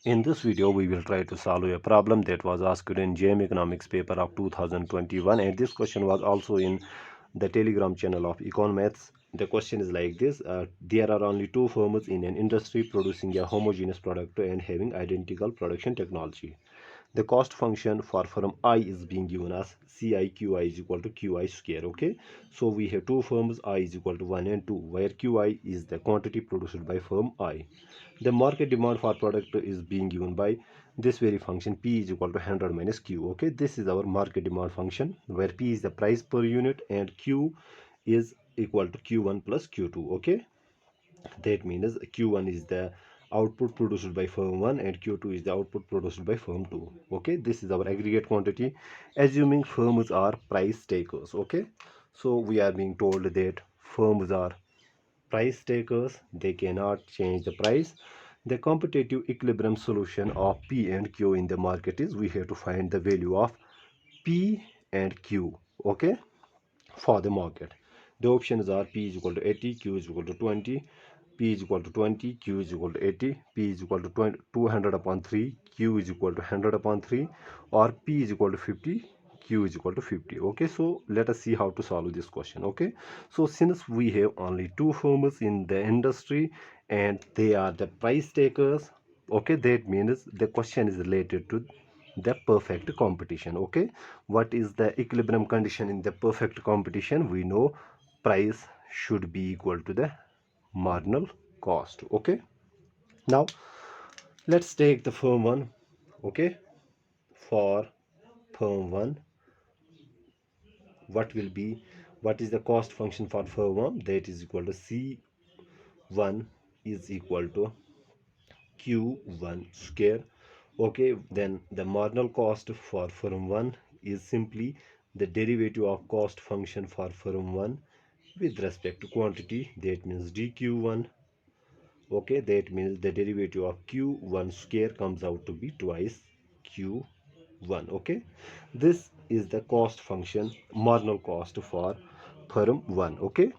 In this video, we will try to solve a problem that was asked in JM Economics paper of 2021, and this question was also in the Telegram channel of Econ Mests. The question is like this: there are only two firms in an industry producing a homogeneous product and having identical production technology. The cost function for firm I is being given as CIQI is equal to QI square. Okay, so we have two firms, I is equal to 1 and 2, where QI is the quantity produced by firm I. The market demand for product is being given by this very function, P is equal to 100 minus Q. Okay, this is our market demand function, where P is the price per unit and Q is equal to Q1 plus Q2. Okay, that means Q1 is the output produced by firm 1 and Q2 is the output produced by firm 2. Okay, this is our aggregate quantity, assuming firms are price takers. Okay, so we are being told that firms are price takers, they cannot change the price. The competitive equilibrium solution of P and Q in the market is, we have to find the value of P and Q. Okay, for the market. The options are P is equal to 80, Q is equal to 20, P is equal to 20, Q is equal to 80, P is equal to 20, 200 upon 3, Q is equal to 100 upon 3, or P is equal to 50, Q is equal to 50. Okay, so let us see how to solve this question. Okay, so since we have only two firms in the industry and they are the price takers, okay, that means the question is related to the perfect competition. Okay, what is the equilibrium condition in the perfect competition? We know price should be equal to the marginal cost. Okay, now let's take the firm 1. Okay, for firm 1, what will be, what is the cost function for firm 1? That is equal to C1 is equal to Q1 square. Okay, then the marginal cost for firm 1 is simply the derivative of cost function for firm 1 with respect to quantity, that means dq1. Okay, that means the derivative of q1 square comes out to be twice q1. Okay, this is the cost function, marginal cost for firm 1. Okay,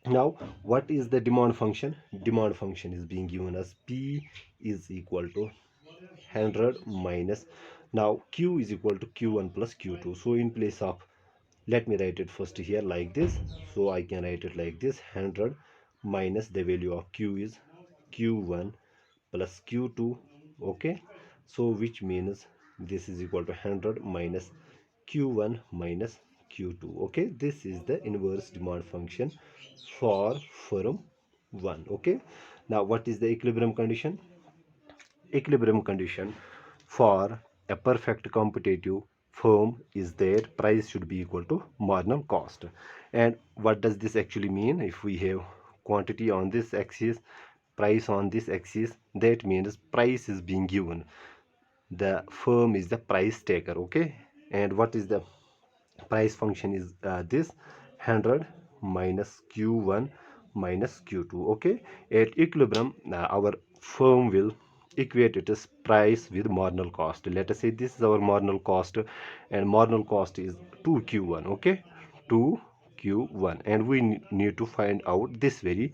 now what is the demand function? Demand function is being given as P is equal to 100 minus, now Q is equal to Q1 plus Q2. So in place of, let me write it first here like this. So I can write it like this: 100 minus the value of Q is Q1 plus Q2. Okay, so which means this is equal to 100 minus Q1 minus Q2. Okay, this is the inverse demand function for firm 1. Okay, now what is the equilibrium condition? Equilibrium condition for a perfect competitive firm is that price should be equal to marginal cost. And what does this actually mean? If we have quantity on this axis, price on this axis, that means price is being given, the firm is the price taker. Okay, and what is the price function is this 100 minus q1 minus q2. Okay, at equilibrium our firm will equate it as price with marginal cost. Let us say this is our marginal cost and marginal cost is 2q1. Okay, 2q1, and we need to find out this very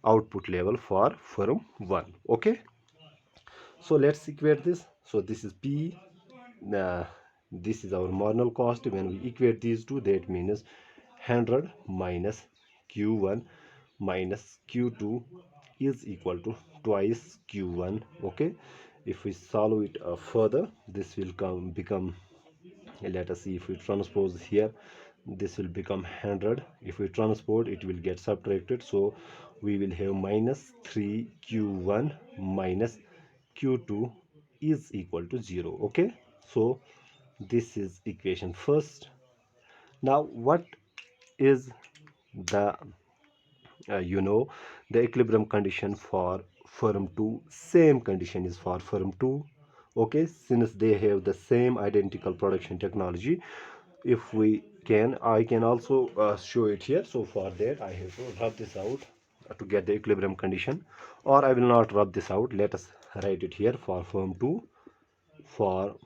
output level for firm 1. Okay, so let's equate this. So this is P, uh, this is our marginal cost. When we equate these two, that means 100 minus q1 minus q2 is equal to twice q1. Okay, if we solve it further, this will become, let us see, if we transpose here, this will become 100. If we transport, it will get subtracted, so we will have minus 3q1 minus q2 is equal to 0. Okay, so this is equation first. Now what is the the equilibrium condition for firm 2? Same condition is for firm 2. Okay, since they have the same identical production technology, if we can, I can also show it here. So for that I have to rub this out to get the equilibrium condition, or I will not rub this out. Let us write it here for firm 2. For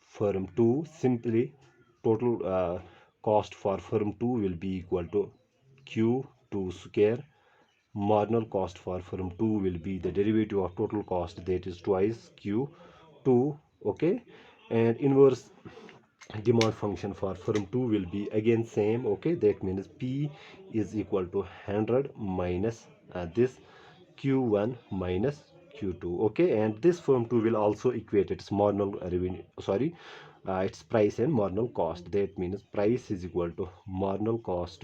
firm 2, simply total cost for firm 2 will be equal to q2 square marginal cost for firm 2 will be the derivative of total cost, that is twice q2. Okay, and inverse demand function for firm 2 will be again same. Okay, that means p is equal to 100 minus this q1 minus q2. Okay, and this firm 2 will also equate its marginal revenue, sorry, its price and marginal cost. That means price is equal to marginal cost.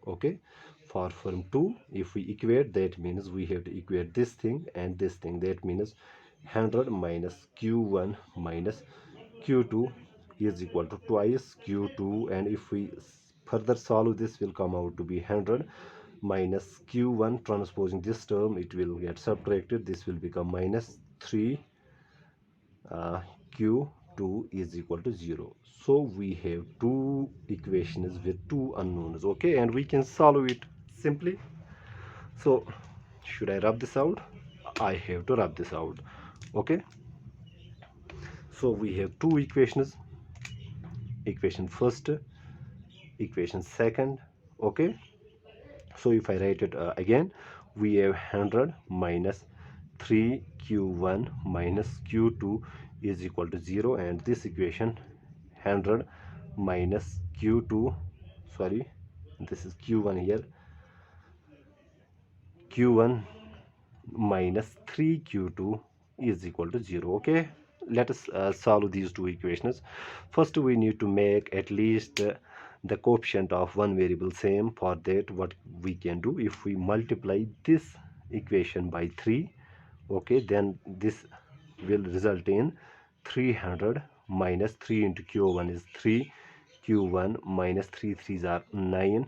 Okay, for firm 2, if we equate, that means we have to equate this thing and this thing. That means 100 minus q1 minus q2 is equal to twice q2, and if we further solve, this will come out to be 100 minus q1. Transposing this term, it will get subtracted, this will become minus 3 q2 is equal to 0. So we have two equations with two unknowns. Okay, and we can solve it simply. So should I rub this out? I have to rub this out. Okay, so we have two equations, equation first, equation second. Okay, so if I write it again, we have 100 minus 3q1 minus q2 is equal to 0, and this equation 100 minus q2, sorry, this is q1 here, q1 minus 3q2 is equal to 0. Okay, let us solve these two equations. First, we need to make at least the coefficient of one variable same. For that, what we can do, if we multiply this equation by 3, okay, then this will result in 300 minus 3 into q1 is 3, q1 minus 3 3s are 9,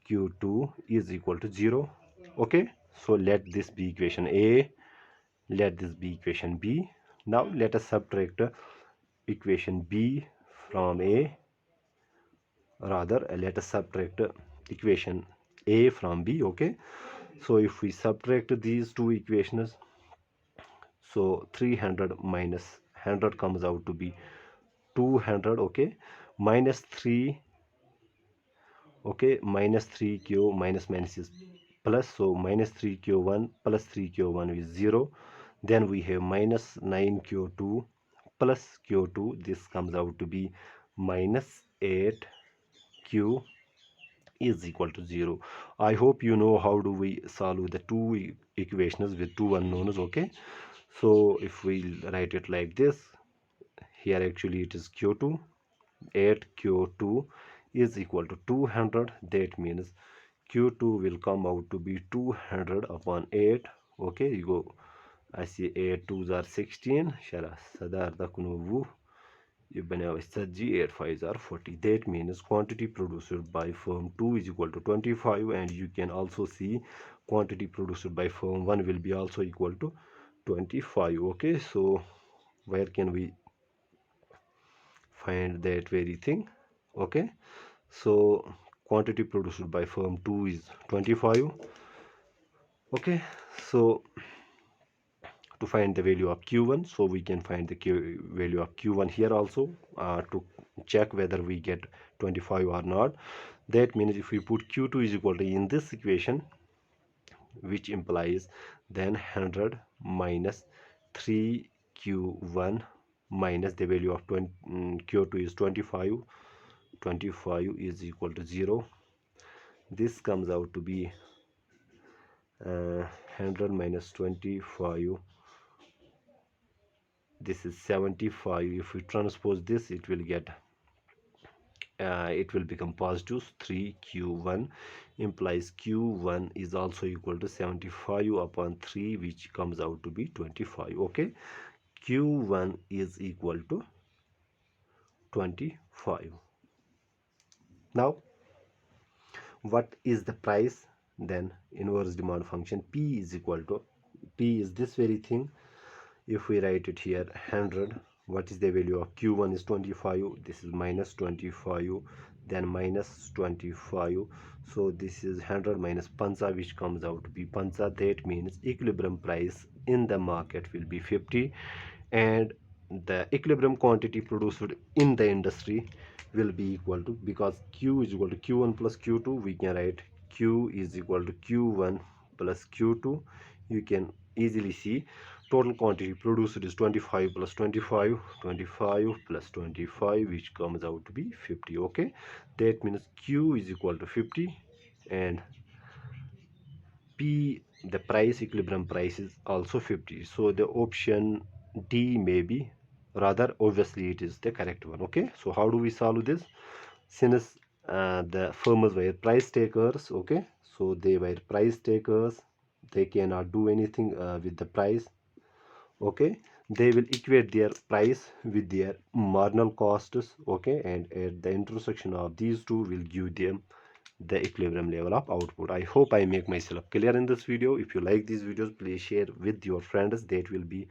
q2 is equal to 0. Okay, so let this be equation A, let this be equation B. Now let us subtract equation B from A, rather let us subtract equation A from B. Okay, so if we subtract these two equations, so 300 minus 100 comes out to be 200. Okay, minus 3, okay, minus 3q minus minus is plus, so minus 3q1 plus 3q1 is 0. Then we have minus 9q2 plus q2, this comes out to be minus 8q is equal to 0. I hope you know how do we solve the two equations with two unknowns. Okay, so if we write it like this, here actually it is q2, 8q2 is equal to 200. That means q2 will come out to be 200 upon 8. Okay, you go, I see 8 2s are 16, shara sadar da kuno you banawa 8 5s are 40. That means quantity produced by firm 2 is equal to 25, and you can also see quantity produced by firm 1 will be also equal to 25. Okay, so where can we find that very thing? Okay, so quantity produced by firm 2 is 25. Okay, so to find the value of q1, so we can find the value of q1 here also to check whether we get 25 or not. That means if we put q2 is equal to in this equation, which implies then 100 minus 3q1 minus the value of q2 is 25, 25 is equal to 0. This comes out to be 100 minus 25, this is 75. If we transpose this, it will get it will become positive. 3q1 implies q1 is also equal to 75 upon 3, which comes out to be 25. Okay, q1 is equal to 25. Now what is the price? Then inverse demand function p is equal to, p is this very thing. If we write it here 100, what is the value of q1 is 25, this is minus 25, then minus 25, so this is 100 minus pansa, which comes out to be pansa. That means equilibrium price in the market will be 50, and the equilibrium quantity produced in the industry will be equal to, because q is equal to q1 plus q2, we can write Q is equal to Q1 plus Q2. You can easily see total quantity produced is 25 plus 25, 25 plus 25, which comes out to be 50. Okay, that means Q is equal to 50, and P, the price, equilibrium price, is also 50. So the option D may be, rather obviously it is the correct one. Okay, so how do we solve this? Since the firms were price takers, okay, so they were price takers, they cannot do anything with the price. Okay, they will equate their price with their marginal costs. Okay, and at the intersection of these two will give them the equilibrium level of output. I hope I make myself clear in this video. If you like these videos, please share with your friends. That will be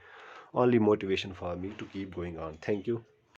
only motivation for me to keep going on. Thank you.